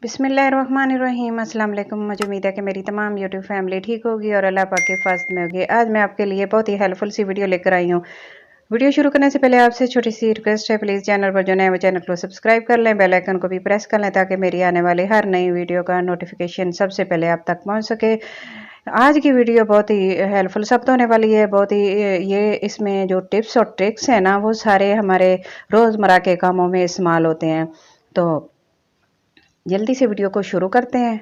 बिस्मिल्लाहिर्रहमानिर्रहीम। अस्सलाम वालेकुम। मुझे उम्मीद है कि मेरी तमाम यूट्यूब फैमिली ठीक होगी और अल्लाह पाक के फज़ल में होगी। आज मैं आपके लिए बहुत ही हेल्पफुल सी वीडियो लेकर आई हूँ। वीडियो शुरू करने से पहले आपसे छोटी सी रिक्वेस्ट है, प्लीज़ चैनल पर जो नए वो चैनल को सब्सक्राइब कर लें, बेल आइकन को भी प्रेस कर लें ताकि मेरी आने वाली हर नई वीडियो का नोटिफिकेशन सबसे पहले आप तक पहुँच सके। आज की वीडियो बहुत ही हेल्पफुल साबित होने वाली है। बहुत ही ये इसमें जो टिप्स और ट्रिक्स हैं ना, वो सारे हमारे रोज़मर्रा के कामों में इस्तेमाल होते हैं। तो जल्दी से वीडियो को शुरू करते हैं।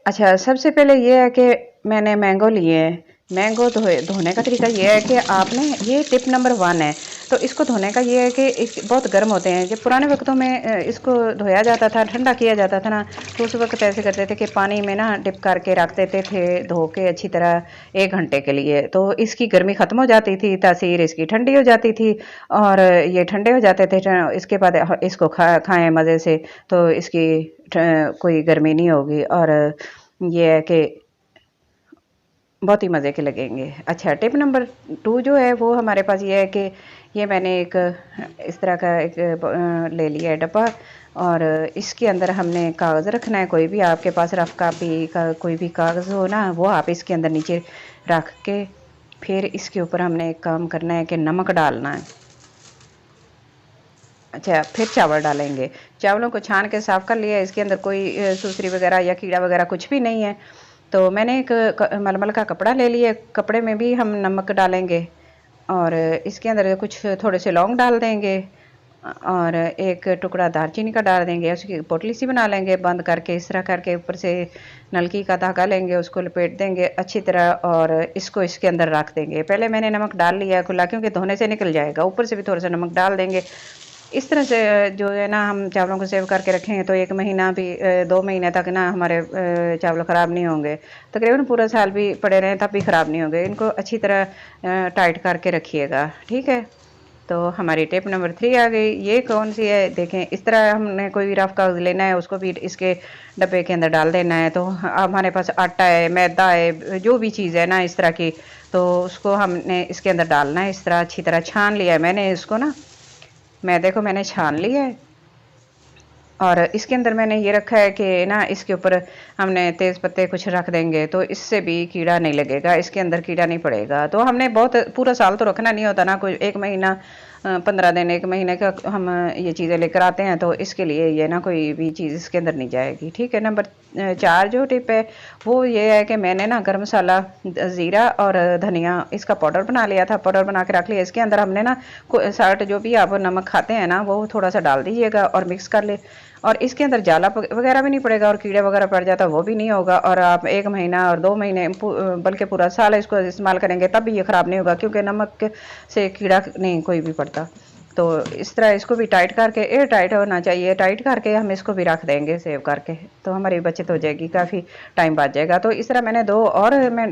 अच्छा, सबसे पहले ये है कि मैंने मैंगो लिए हैं। मैंगो धोने का तरीका ये है कि आपने, ये टिप नंबर 1 है। तो इसको धोने का ये है कि बहुत गर्म होते हैं। जब पुराने वक्तों में इसको धोया जाता था, ठंडा किया जाता था ना, तो उस वक्त ऐसे करते थे कि पानी में ना डिप करके रख देते थे धो के अच्छी तरह 1 घंटे के लिए। तो इसकी गर्मी ख़त्म हो जाती थी, तासीर इसकी ठंडी हो जाती थी और ये ठंडे हो जाते थे। इसके बाद इसको खाएँ मज़े से, तो इसकी कोई गर्मी नहीं होगी और ये है कि बहुत ही मज़े के लगेंगे। अच्छा, टिप नंबर 2 जो है वो हमारे पास ये है कि ये मैंने एक इस तरह का एक ले लिया है डब्बा और इसके अंदर हमने कागज़ रखना है। कोई भी आपके पास रफ़ कॉपी का कोई भी कागज़ हो ना, वो आप इसके अंदर नीचे रख के फिर इसके ऊपर हमने एक काम करना है कि नमक डालना है। अच्छा, फिर चावल डालेंगे। चावलों को छान के साफ़ कर लिया है। इसके अंदर कोई सुसरी वगैरह या कीड़ा वगैरह कुछ भी नहीं है। तो मैंने एक मलमल का कपड़ा ले लिया। कपड़े में भी हम नमक डालेंगे और इसके अंदर कुछ थोड़े से लौंग डाल देंगे और एक टुकड़ा दालचीनी का डाल देंगे। उसकी पोटली सी बना लेंगे बंद करके, इस तरह करके ऊपर से नलकी का धागा लेंगे, उसको लपेट देंगे अच्छी तरह और इसको इसके अंदर रख देंगे। पहले मैंने नमक डाल लिया है खुला, क्योंकि धोने से निकल जाएगा। ऊपर से भी थोड़ा सा नमक डाल देंगे। इस तरह से जो है ना, हम चावलों को सेव करके रखेंगे तो 1 महीना भी 2 महीने तक ना हमारे चावल ख़राब नहीं होंगे। तकरीबन पूरा साल भी पड़े रहें तब भी ख़राब नहीं होंगे। इनको अच्छी तरह टाइट करके रखिएगा, ठीक है। तो हमारी टिप नंबर 3 आ गई। ये कौन सी है, देखें। इस तरह हमने कोई भी रफ़ कागज़ लेना है, उसको भी इसके डब्बे के अंदर डाल देना है। तो हमारे पास आटा है, मैदा है, जो भी चीज़ है ना इस तरह की, तो उसको हमने इसके अंदर डालना है। इस तरह अच्छी तरह छान लिया है मैंने इसको ना, मैदे को मैंने छान लिया है और इसके अंदर मैंने ये रखा है कि ना इसके ऊपर हमने तेज़ पत्ते कुछ रख देंगे तो इससे भी कीड़ा नहीं लगेगा, इसके अंदर कीड़ा नहीं पड़ेगा। तो हमने बहुत पूरा साल तो रखना नहीं होता ना, कोई 1 महीना 15 दिन 1 महीने का हम ये चीज़ें लेकर आते हैं, तो इसके लिए ये ना कोई भी चीज़ इसके अंदर नहीं जाएगी, ठीक है। नंबर 4 जो टिप है वो ये है कि मैंने ना गर्म मसाला, ज़ीरा और धनिया इसका पाउडर बना लिया था, पाउडर बना के रख लिया। इसके अंदर हमने ना साल्ट, जो भी आप नमक खाते हैं ना, वो थोड़ा सा डाल दीजिएगा और मिक्स कर ले। और इसके अंदर जाला वगैरह भी नहीं पड़ेगा और कीड़े वगैरह पड़ जाता वो भी नहीं होगा और आप 1 महीना और 2 महीने बल्कि पूरा साल इसको इस्तेमाल करेंगे तब भी ये ख़राब नहीं होगा, क्योंकि नमक से कीड़ा नहीं कोई भी पड़ता। तो इस तरह इसको भी टाइट करके, एयर टाइट होना चाहिए, टाइट करके हम इसको भी रख देंगे सेव करके, तो हमारी बचत हो जाएगी, काफ़ी टाइम बच जाएगा। तो इस तरह मैंने 2 और मैं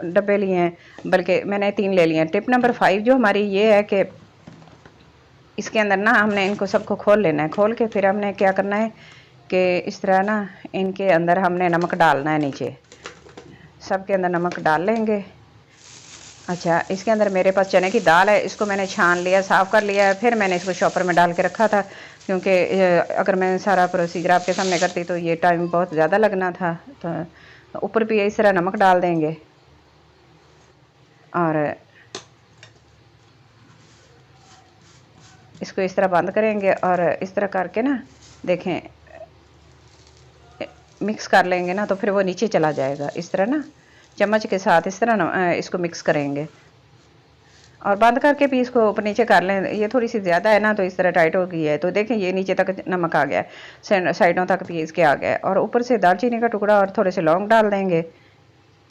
डब्बे लिए हैं, बल्कि मैंने 3 ले लिए हैं। टिप नंबर 5 जो हमारी ये है कि इसके अंदर ना हमने इनको सबको खोल लेना है। खोल के फिर हमने क्या करना है कि इस तरह ना इनके अंदर हमने नमक डालना है, नीचे सबके अंदर नमक डाल लेंगे। अच्छा, इसके अंदर मेरे पास चने की दाल है, इसको मैंने छान लिया, साफ़ कर लिया है। फिर मैंने इसको चॉपर में डाल के रखा था, क्योंकि अगर मैं सारा प्रोसीजर आपके सामने करती तो ये टाइम बहुत ज़्यादा लगना था। तो ऊपर भी इस तरह नमक डाल देंगे और इसको इस तरह बंद करेंगे और इस तरह करके ना, देखें, मिक्स कर लेंगे ना तो फिर वो नीचे चला जाएगा। इस तरह ना चम्मच के साथ इस तरह ना इसको मिक्स करेंगे और बंद करके भी इसको ऊपर नीचे कर लें। ये थोड़ी सी ज़्यादा है ना, तो इस तरह टाइट हो गई है। तो देखें, ये नीचे तक नमक आ गया है, साइडों तक भी इसके आ गया है। और ऊपर से दालचीनी का टुकड़ा और थोड़े से लौंग डाल देंगे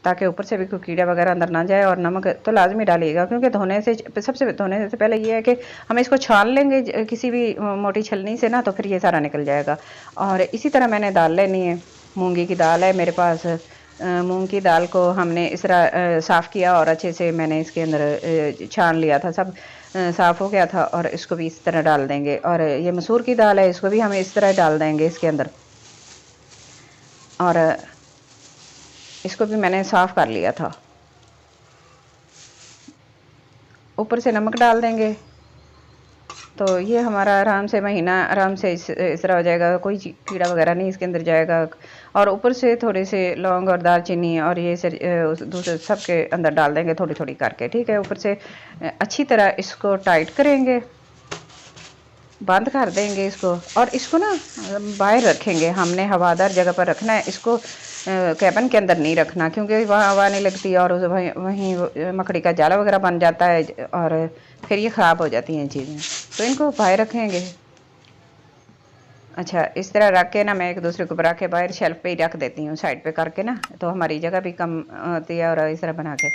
ताकि ऊपर से भी कोई कीड़ा वगैरह अंदर ना जाए। और नमक तो लाजमी डालिएगा, क्योंकि धोने से पहले ये है कि हम इसको छान लेंगे किसी भी मोटी छलनी से ना, तो फिर ये सारा निकल जाएगा। और इसी तरह मैंने दाल लेनी है, मूंगी की दाल है मेरे पास। मूंग की दाल को हमने इस तरह साफ़ किया और अच्छे से मैंने इसके अंदर छान लिया था, सब साफ़ हो गया था। और इसको भी इस तरह डाल देंगे। और ये मसूर की दाल है, इसको भी हम इस तरह डाल देंगे इसके अंदर और इसको भी मैंने साफ़ कर लिया था। ऊपर से नमक डाल देंगे तो ये हमारा आराम से महीना आराम से इस तरह हो जाएगा, कोई कीड़ा वगैरह नहीं इसके अंदर जाएगा। और ऊपर से थोड़े से लौंग और दालचीनी और ये उस दूसरे सब के अंदर डाल देंगे थोड़ी थोड़ी करके, ठीक है। ऊपर से अच्छी तरह इसको टाइट करेंगे, बंद कर देंगे इसको। और इसको ना बाहर रखेंगे, हमने हवादार जगह पर रखना है इसको, कैबिन के अंदर नहीं रखना, क्योंकि वहाँ हवा नहीं लगती और वहीं मकड़ी का जाला वगैरह बन जाता है और फिर ये ख़राब हो जाती हैं चीज़ें। तो इनको बाहर रखेंगे। अच्छा, इस तरह रख के ना मैं एक दूसरे के ऊपर रख के बाहर शेल्फ पे ही रख देती हूँ साइड पे करके ना, तो हमारी जगह भी कम होती है। और इस तरह बना के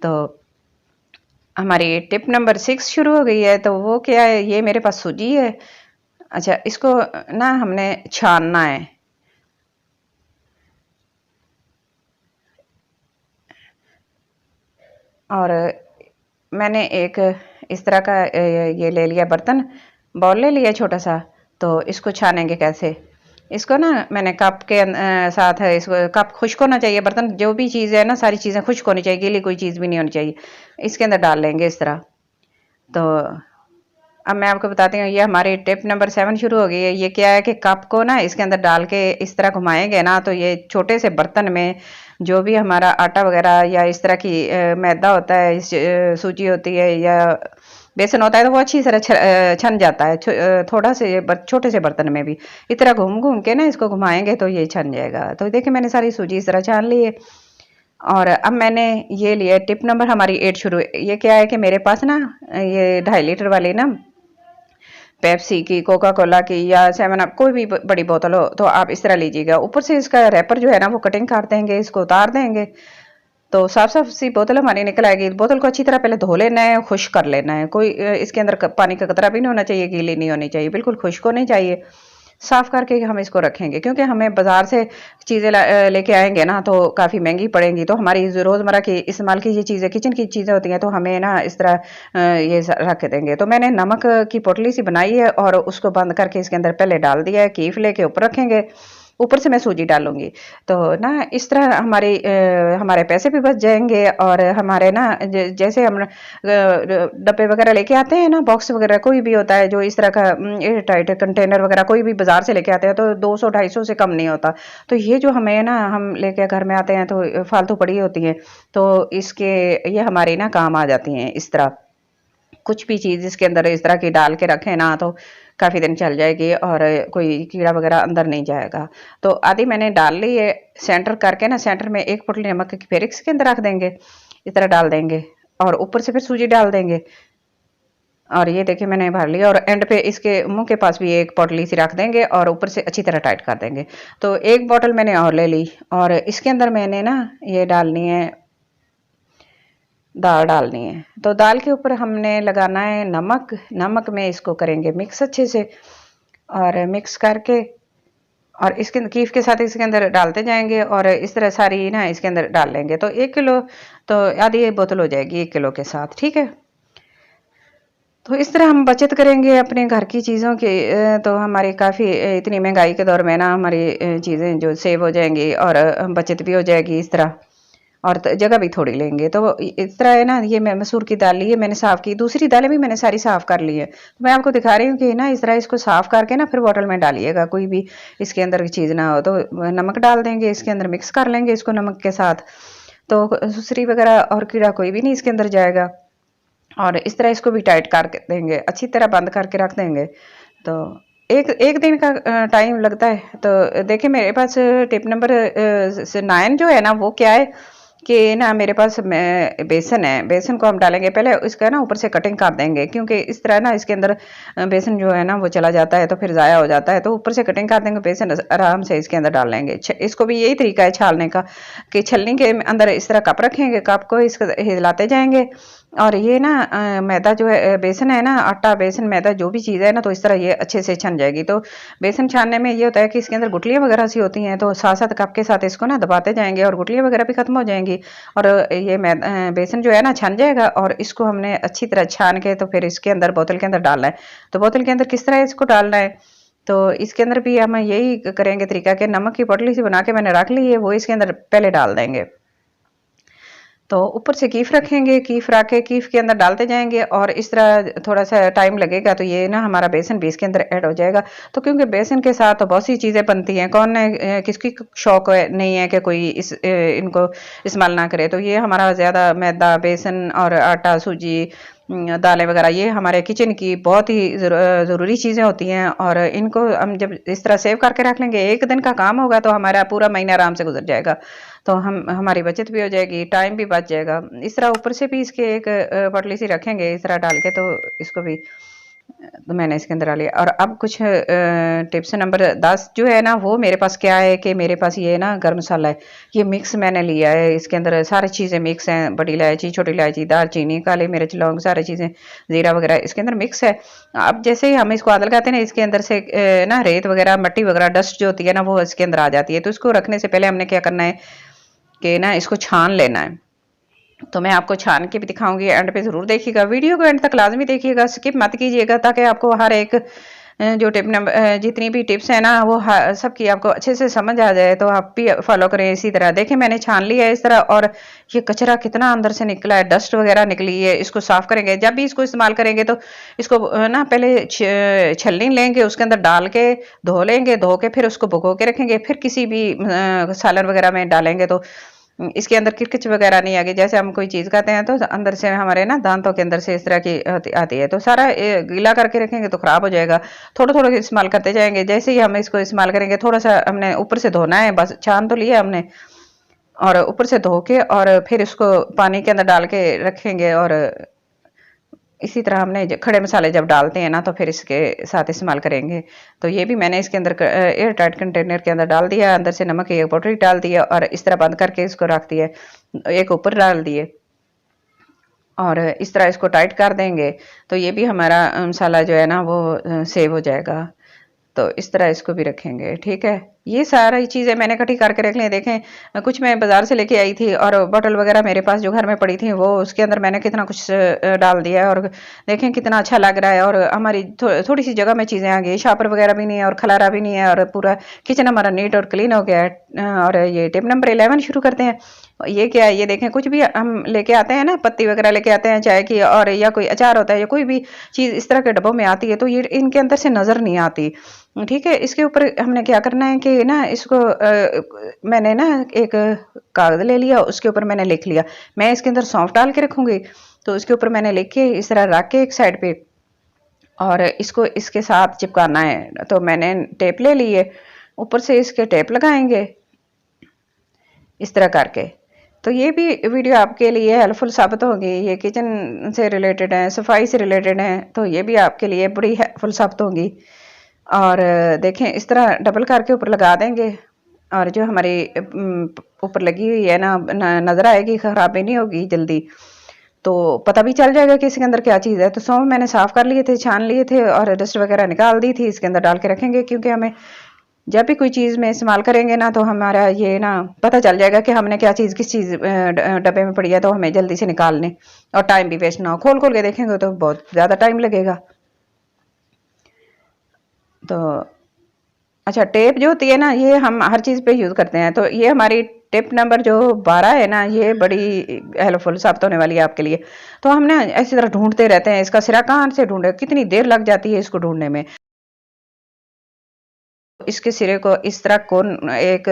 तो हमारी टिप नंबर 6 शुरू हो गई है। तो वो क्या है, ये मेरे पास सूजी है। अच्छा, इसको ना हमने छानना है। और मैंने एक इस तरह का ये ले लिया बर्तन, बाउल ले लिया छोटा सा। तो इसको छानेंगे कैसे, इसको ना मैंने कप के साथ है, इसको कप खुश्क होना चाहिए, बर्तन जो भी चीज़ है ना सारी चीज़ें खुश्क होनी चाहिए, गीली कोई चीज़ भी नहीं होनी चाहिए। इसके अंदर डाल लेंगे इस तरह। तो अब मैं आपको बताती हूँ, ये हमारी टिप नंबर 7 शुरू हो गई है। ये क्या है कि कप को ना इसके अंदर डाल के इस तरह घुमाएंगे ना, तो ये छोटे से बर्तन में जो भी हमारा आटा वगैरह या इस तरह की मैदा होता है, सूजी होती है या बेसन होता है, तो वो अच्छी तरह छन जाता है। थोड़ा से छोटे से बर्तन में भी इस तरह घूम घूम के ना इसको घुमाएंगे तो ये छन जाएगा। तो देखिए मैंने सारी सूजी इस तरह छान ली है। और अब मैंने ये लिया टिप नंबर हमारी 8 शुरू। ये क्या है कि मेरे पास ना ये 2.5 लीटर वाली ना पेप्सी की, कोका कोला की या 7 अप कोई भी बड़ी बोतल हो तो आप इस तरह लीजिएगा। ऊपर से इसका रैपर जो है ना वो कटिंग कर देंगे, इसको उतार देंगे तो साफ साफ सी बोतल हमारी निकल आएगी। बोतल को अच्छी तरह पहले धो लेना है, खुश्क कर लेना है, कोई इसके अंदर पानी का कतरा भी नहीं होना चाहिए, गीली नहीं होनी चाहिए, बिल्कुल खुश्क होनी चाहिए। साफ करके हम इसको रखेंगे, क्योंकि हमें बाजार से चीज़ें लेके आएंगे ना तो काफ़ी महंगी पड़ेंगी। तो हमारी रोज़मर्रा की इस्तेमाल की ये चीज़ें किचन की चीज़ें होती हैं, तो हमें ना इस तरह ये रख देंगे। तो मैंने नमक की पोटली सी बनाई है और उसको बंद करके इसके अंदर पहले डाल दिया है, कीफ लेके ऊपर रखेंगे, ऊपर से मैं सूजी डालूंगी। तो ना इस तरह हमारे पैसे भी बच जाएंगे। और हमारे ना जैसे हम डब्बे वगैरह लेके आते हैं ना, बॉक्स वगैरह कोई भी होता है जो इस तरह का एयर टाइट कंटेनर वगैरह कोई भी बाजार से लेके आते हैं तो 200-250 से कम नहीं होता। तो ये जो हमें ना हम लेके घर में आते हैं तो फालतू पड़ी होती हैं, तो इसके ये हमारी ना काम आ जाती हैं। इस तरह कुछ भी चीज़ इसके अंदर इस तरह की डाल के रखें ना तो काफ़ी दिन चल जाएगी और कोई कीड़ा वगैरह अंदर नहीं जाएगा। तो आधी मैंने डाल ली है, सेंटर करके ना सेंटर में एक पोटली नमक की फिर इसके अंदर रख देंगे, इस तरह डाल देंगे और ऊपर से फिर सूजी डाल देंगे। और ये देखिए मैंने भर लिया और एंड पे इसके मुंह के पास भी एक पोटली सी रख देंगे और ऊपर से अच्छी तरह टाइट कर देंगे। तो एक बोतल मैंने और ले ली और इसके अंदर मैंने ना ये डालनी है, दाल डालनी है। तो दाल के ऊपर हमने लगाना है नमक। नमक में इसको करेंगे मिक्स अच्छे से और मिक्स करके और इसके कीफ के साथ इसके अंदर डालते जाएंगे और इस तरह सारी ना इसके अंदर डाल लेंगे। तो 1 किलो तो आधी बोतल हो जाएगी 1 किलो के साथ, ठीक है। तो इस तरह हम बचत करेंगे अपने घर की चीज़ों की। तो हमारी काफ़ी इतनी महंगाई के दौर में ना हमारी चीज़ें जो सेव हो जाएंगी और बचत भी हो जाएगी इस तरह, और जगह भी थोड़ी लेंगे। तो इस तरह है ना, ये मैं मसूर की दाल ली है, मैंने साफ़ की, दूसरी दालें भी मैंने सारी साफ़ कर ली है। तो मैं आपको दिखा रही हूँ कि ना इस तरह इसको साफ़ करके ना फिर बॉटल में डालिएगा, कोई भी इसके अंदर की चीज़ ना हो। तो नमक डाल देंगे इसके अंदर, मिक्स कर लेंगे इसको नमक के साथ, तो सुसरी वगैरह और कीड़ा कोई भी नहीं इसके अंदर जाएगा। और इस तरह इसको भी टाइट कर देंगे, अच्छी तरह बंद करके रख देंगे। तो एक एक दिन का टाइम लगता है। तो देखिए मेरे पास टिप नंबर 9 जो है ना वो क्या है कि ना मेरे पास बेसन है। बेसन को हम डालेंगे पहले, इसका ना ऊपर से कटिंग कर देंगे, क्योंकि इस तरह ना इसके अंदर बेसन जो है ना वो चला जाता है तो फिर ज़ाया हो जाता है। तो ऊपर से कटिंग कर देंगे, बेसन आराम से इसके अंदर डाल लेंगे। इसको भी यही तरीका है छालने का कि छलनी के अंदर इस तरह कप रखेंगे, कप को इसको हिलाते जाएंगे और ये ना मैदा जो है, बेसन है ना, आटा बेसन मैदा जो भी चीज़ है ना, तो इस तरह ये अच्छे से छन जाएगी। तो बेसन छानने में ये होता है कि इसके अंदर गुठलियाँ वगैरह सी होती हैं, तो साथ साथ कप के साथ इसको ना दबाते जाएंगे और गुठलियाँ वगैरह भी खत्म हो जाएंगी और ये बेसन जो है ना छन जाएगा। और इसको हमने अच्छी तरह छान के तो फिर इसके अंदर बोतल के अंदर डालना है। तो बोतल के अंदर किस तरह इसको डालना है, तो इसके अंदर भी हम यही करेंगे तरीका, कि नमक की पोटली सी बना के मैंने रख ली है, वो इसके अंदर पहले डाल देंगे। तो ऊपर से कीफ रखेंगे, कीफ रख के कीफ के अंदर डालते जाएंगे और इस तरह थोड़ा सा टाइम लगेगा तो ये ना हमारा बेसन भी इसके अंदर ऐड हो जाएगा। तो क्योंकि बेसन के साथ तो बहुत सी चीज़ें बनती हैं, कौन किसकी शौक नहीं है कि कोई इनको इस्तेमाल ना करे। तो ये हमारा ज़्यादा मैदा, बेसन और आटा, सूजी, दालें वगैरह ये हमारे किचन की बहुत ही ज़रूरी चीज़ें होती हैं और इनको हम जब इस तरह सेव करके रख लेंगे, एक दिन का काम होगा तो हमारा पूरा महीना आराम से गुजर जाएगा। तो हमारी बचत भी हो जाएगी, टाइम भी बच जाएगा। इस तरह ऊपर से भी इसके एक पतली सी रखेंगे इस तरह डाल के, तो इसको भी तो मैंने इसके अंदर डाल लिया। और अब कुछ टिप्स नंबर 10 जो है ना, वो मेरे पास क्या है कि मेरे पास ये ना गर्म मसाला है, ये मिक्स मैंने लिया है। इसके अंदर सारी चीज़ें मिक्स हैं, बड़ी इलायची, छोटी इलायची, दालचीनी, काली मिर्च, लौंग, सारी चीज़ें, ज़ीरा वगैरह इसके अंदर मिक्स है। अब जैसे ही हम इसको आदल करते हैं ना, इसके अंदर से ना रेत वगैरह, मट्टी वगैरह, डस्ट जो होती है ना, वो इसके अंदर आ जाती है। तो इसको रखने से पहले हमने क्या करना है कि ना इसको छान लेना है। तो मैं आपको छान के भी दिखाऊंगी, एंड पे ज़रूर देखिएगा, वीडियो को एंड तक लाजमी देखिएगा, स्किप मत कीजिएगा, ताकि आपको हर एक जो टिप नंबर जितनी भी टिप्स है ना वो सबकी आपको अच्छे से समझ आ जाए। तो आप भी फॉलो करें इसी तरह। देखें मैंने छान लिया है इस तरह, और ये कचरा कितना अंदर से निकला है, डस्ट वगैरह निकली है। इसको साफ करेंगे, जब भी इसको इस्तेमाल करेंगे तो इसको ना पहले छलनी लेंगे, उसके अंदर डाल के धो लेंगे, धो के फिर उसको भिगो के रखेंगे, फिर किसी भी सालन वगैरह में डालेंगे तो इसके अंदर किरकिच वगैरह नहीं आएगी। जैसे हम कोई चीज़ खाते हैं तो अंदर से हमारे ना दांतों के अंदर से इस तरह की आती है, तो सारा गीला करके रखेंगे तो ख़राब हो जाएगा। थोड़ा थोड़ा इस्तेमाल करते जाएंगे, जैसे ही हम इसको इस्तेमाल करेंगे थोड़ा सा हमने ऊपर से धोना है, बस छान तो लिया हमने, और ऊपर से धो के और फिर इसको पानी के अंदर डाल के रखेंगे। और इसी तरह हमने खड़े मसाले जब डालते हैं ना तो फिर इसके साथ इस्तेमाल करेंगे। तो ये भी मैंने इसके अंदर एयर टाइट कंटेनर के अंदर डाल दिया, अंदर से नमक की एक बोतल डाल दिया और इस तरह बंद करके इसको रख दिया, एक ऊपर डाल दिए और इस तरह इसको टाइट कर देंगे। तो ये भी हमारा मसाला जो है ना वो सेव हो जाएगा। तो इस तरह इसको भी रखेंगे, ठीक है। ये सारी चीज़ें मैंने इकट्ठी करके रख ली। देखें कुछ मैं बाज़ार से लेके आई थी और बॉटल वगैरह मेरे पास जो घर में पड़ी थी, वो उसके अंदर मैंने कितना कुछ डाल दिया है और देखें कितना अच्छा लग रहा है। और हमारी थोड़ी सी जगह में चीज़ें आ गई, शापर वगैरह भी नहीं है और खलारा भी नहीं है और पूरा किचन हमारा नीट और क्लीन हो गया है। और ये टिप नंबर 11 शुरू करते हैं। ये क्या है, ये देखें कुछ भी हम लेके आते हैं ना, पत्ती वगैरह लेके आते हैं चाय की, और या कोई अचार होता है या कोई भी चीज़ इस तरह के डब्बों में आती है, तो ये इनके अंदर से नज़र नहीं आती, ठीक है। इसके ऊपर हमने क्या करना है कि ना इसको मैंने ना एक कागज़ ले लिया, उसके ऊपर मैंने लिख लिया, मैं इसके अंदर सौंफ डाल के रखूँगी। तो उसके ऊपर मैंने लिख के इस तरह रख के एक साइड पे, और इसको इसके साथ चिपकाना है। तो मैंने टेप ले ली है, ऊपर से इसके टेप लगाएंगे इस तरह करके। तो ये भी वीडियो आपके लिए हेल्पफुल साबित होगी, ये किचन से रिलेटेड है, सफाई से रिलेटेड है, तो ये भी आपके लिए बड़ी हेल्पफुल साबित होगी। और देखें इस तरह डबल करके ऊपर लगा देंगे, और जो हमारी ऊपर लगी हुई है ना नज़र आएगी, ख़राब भी नहीं होगी जल्दी, तो पता भी चल जाएगा कि इसके अंदर क्या चीज़ है। तो सौंफ मैंने साफ़ कर लिए थे, छान लिए थे और डस्ट वगैरह निकाल दी थी, इसके अंदर डाल के रखेंगे, क्योंकि हमें जब भी कोई चीज़ में इस्तेमाल करेंगे ना तो हमारा ये ना पता चल जाएगा कि हमने क्या चीज़ किस चीज़ डब्बे में पड़ी है, तो हमें जल्दी से निकालने और टाइम भी वेस्ट ना हो। खोल खोल के देखेंगे तो बहुत ज़्यादा टाइम लगेगा। तो अच्छा, टेप जो होती है ना, ये हम हर चीज़ पे यूज़ करते हैं। तो ये हमारी टिप नंबर जो 12 है ना, ये बड़ी हेल्पफुल साबित होने वाली है आपके लिए। तो हम ना ऐसी तरह ढूंढते रहते हैं, इसका सिरा कहाँ से ढूंढे, कितनी देर लग जाती है इसको ढूंढने में। इसके सिरे को इस तरह कोन एक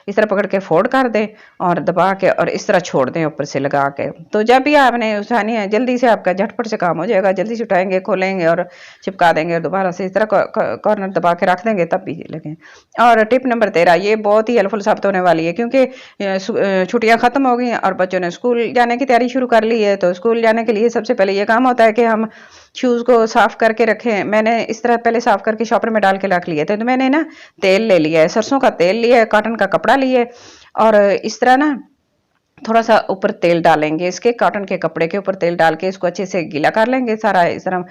इस तरह पकड़ के फोल्ड कर दें और दबा के और इस तरह छोड़ दें ऊपर से लगा के। तो जब भी आपने उठानी है जल्दी से आपका झटपट से काम हो जाएगा, जल्दी से उठाएंगे, खोलेंगे और चिपका देंगे और दोबारा से इस तरह कॉर्नर दबा के रख देंगे, तब भी लगे। और टिप नंबर 13 ये बहुत ही हेल्पफुल साबित होने वाली है, क्योंकि छुट्टियां खत्म हो गई और बच्चों ने स्कूल जाने की तैयारी शुरू कर ली है। तो स्कूल जाने के लिए सबसे पहले ये काम होता है कि हम शूज़ को साफ़ करके रखें। मैंने इस तरह पहले साफ़ करके शॉपर में डाल के रख लिए थे। तो मैंने ना तेल ले लिया है, सरसों का तेल लिया है, कॉटन का कपड़ा लिया है, और इस तरह ना थोड़ा सा ऊपर तेल डालेंगे, इसके कॉटन के कपड़े के ऊपर तेल डाल के इसको अच्छे से गीला कर लेंगे सारा इस तरह।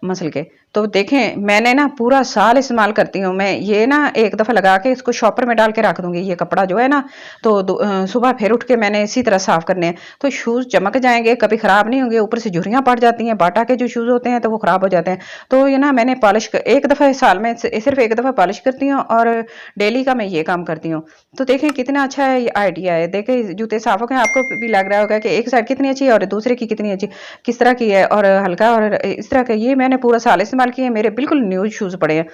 मसल के। तो देखें मैंने ना पूरा साल इस्तेमाल करती हूँ मैं, ये ना एक दफ़ा लगा के इसको शॉपर में डाल के रख दूंगी ये कपड़ा जो है ना, तो सुबह फिर उठ के मैंने इसी तरह साफ करने हैं, तो शूज़ चमक जाएंगे, कभी ख़राब नहीं होंगे, ऊपर से झुर्रियाँ पड़ जाती हैं, बाटा के जो शूज़ होते हैं तो वो ख़राब हो जाते हैं। तो ये ना मैंने पॉलिश एक दफ़ा साल में सिर्फ एक दफ़ा पॉलिश करती हूँ, और डेली का मैं ये काम करती हूँ। तो देखें कितना अच्छा है ये आइडिया है। देखें जूते साफ हो गए, आपको भी लग रहा होगा कि एक साइड कितनी अच्छी है और दूसरे की कितनी अच्छी, किस तरह की है, और हल्का और इस तरह का। ये मैंने पूरा साल इस्तेमाल किए, मेरे बिल्कुल न्यू शूज़ पड़े हैं।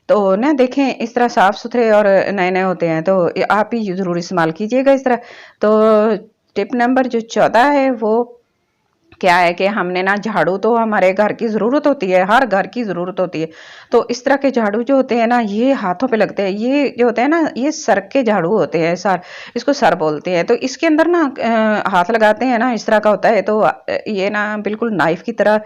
तो ना देखें इस तरह साफ सुथरे और नए नए होते हैं, तो आप भी ज़रूर इस्तेमाल कीजिएगा इस तरह। तो टिप नंबर जो 14 है वो क्या है कि हमने ना, झाड़ू तो हमारे घर की ज़रूरत होती है, हर घर की ज़रूरत होती है। तो इस तरह के झाड़ू जो होते हैं ना, ये हाथों पे लगते हैं, ये जो होते हैं ना, ये सर के झाड़ू होते हैं, सर, इसको सर बोलते हैं। तो इसके अंदर ना हाथ लगाते हैं ना, इस तरह का होता है, तो ये ना बिल्कुल नाइफ की तरह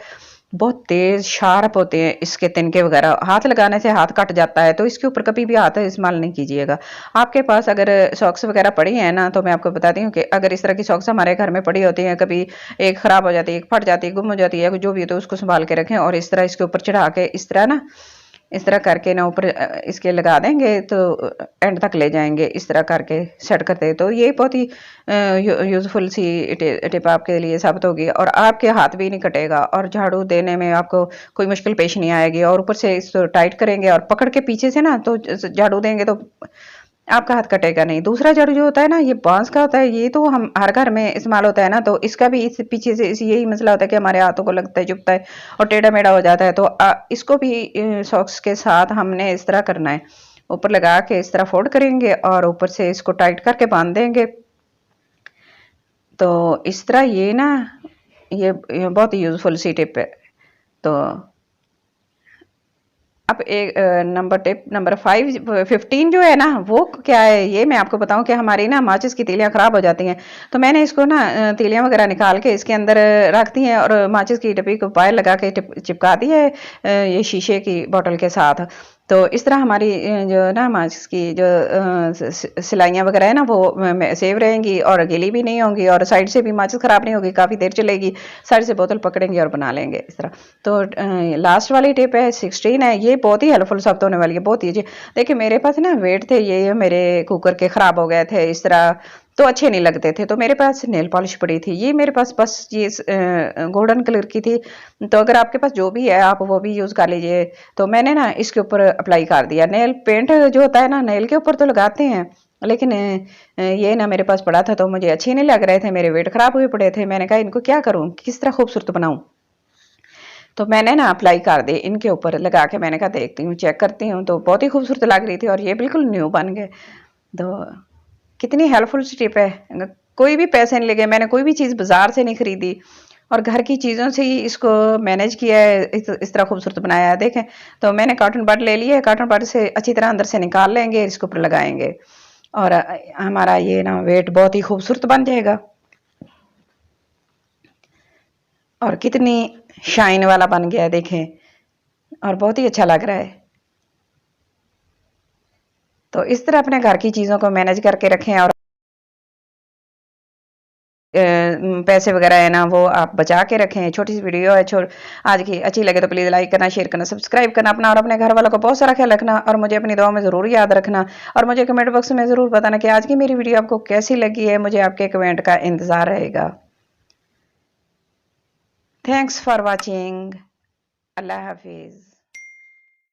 बहुत तेज शार्प होते हैं इसके तिनके वगैरह, हाथ लगाने से हाथ कट जाता है, तो इसके ऊपर कभी भी हाथ इस्तेमाल नहीं कीजिएगा। आपके पास अगर सॉक्स वगैरह पड़ी हैं ना, तो मैं आपको बताती हूँ कि अगर इस तरह की सॉक्स हमारे घर में पड़ी होती हैं, कभी एक खराब हो जाती है, एक फट जाती है, गुम हो जाती है, जो भी हो, तो उसको संभाल के रखें, और इस तरह इसके ऊपर चढ़ा के इस तरह ना, इस तरह करके ना ऊपर इसके लगा देंगे, तो एंड तक ले जाएंगे, इस तरह करके सेट करते हैं। तो ये बहुत ही यूज़फुल सी टिप आपके लिए साबित होगी, और आपके हाथ भी नहीं कटेगा, और झाड़ू देने में आपको कोई मुश्किल पेश नहीं आएगी, और ऊपर से इसको टाइट करेंगे और पकड़ के पीछे से ना, तो झाड़ू देंगे तो आपका हाथ कटेगा नहीं। दूसरा झाड़ू जो होता है ना, ये बांस का होता है, ये तो हम हर घर में इस्तेमाल होता है ना, तो इसका भी इस पीछे से यही मसला होता है कि हमारे हाथों को लगता है, चुभता है और टेढ़ा मेढ़ा हो जाता है। तो इसको भी सॉक्स के साथ हमने इस तरह करना है, ऊपर लगा के इस तरह फोल्ड करेंगे और ऊपर से इसको टाइट करके बांध देंगे। तो इस तरह ये ना, ये बहुत यूजफुल सी टिप है। तो अब एक नंबर टिप नंबर 15 जो है ना, वो क्या है, ये मैं आपको बताऊं कि हमारी ना माचिस की तीलियां खराब हो जाती हैं। तो मैंने इसको ना तीलियां वगैरह निकाल के इसके अंदर रख दी हैं, और माचिस की डब्बी को पायल लगा के चिपका दी है ये शीशे की बोतल के साथ। तो इस तरह हमारी जो ना माचिस की जो सिलाइयाँ वगैरह है ना, वो सेव रहेंगी और गीली भी नहीं होंगी, और साइड से भी माचिस ख़राब नहीं होगी, काफ़ी देर चलेगी, साइड से बोतल पकड़ेंगे और बना लेंगे इस तरह। तो लास्ट वाली टिप है 16 है, ये बहुत ही हेल्पफुल साबित होने वाली है, बहुत ही। देखिए मेरे पास ना वेट थे, ये मेरे कुकर के ख़राब हो गए थे इस तरह, तो अच्छे नहीं लगते थे, तो मेरे पास नेल पॉलिश पड़ी थी, ये मेरे पास बस ये गोल्डन कलर की थी। तो अगर आपके पास जो भी है आप वो भी यूज़ कर लीजिए। तो मैंने ना इसके ऊपर अप्लाई कर दिया, नेल पेंट जो होता है ना, नेल के ऊपर तो लगाते हैं, लेकिन ये ना मेरे पास पड़ा था, तो मुझे अच्छे नहीं लग रहे थे, मेरे वेट खराब हुए पड़े थे। मैंने कहा इनको क्या करूं, किस तरह खूबसूरत बनाऊं। तो मैंने ना अप्लाई कर दी इनके ऊपर लगा के, मैंने कहा देखती हूँ, चेक करती हूँ, तो बहुत ही खूबसूरत लग रही थी, और ये बिल्कुल न्यू बन गए। तो कितनी हेल्पफुल टिप है, कोई भी पैसे नहीं लगे, मैंने कोई भी चीज़ बाजार से नहीं खरीदी, और घर की चीज़ों से ही इसको मैनेज किया है, इस तरह खूबसूरत बनाया है। देखें, तो मैंने कॉटन बड ले लिया है, कॉटन बड से अच्छी तरह अंदर से निकाल लेंगे, इसके ऊपर लगाएंगे, और हमारा ये ना वेट बहुत ही खूबसूरत बन जाएगा, और कितनी शाइन वाला बन गया है देखें, और बहुत ही अच्छा लग रहा है। तो इस तरह अपने घर की चीज़ों को मैनेज करके रखें, और पैसे वगैरह है ना, वो आप बचा के रखें। छोटी सी वीडियो है, आज की अच्छी लगे तो प्लीज़ लाइक करना, शेयर करना, सब्सक्राइब करना, अपना और अपने घर वालों को बहुत सारा ख्याल रखना, और मुझे अपनी दुआ में ज़रूर याद रखना, और मुझे कमेंट बॉक्स में ज़रूर बताना कि आज की मेरी वीडियो आपको कैसी लगी है। मुझे आपके कमेंट का इंतज़ार रहेगा। Thanks for watching. अल्लाह हाफिज़।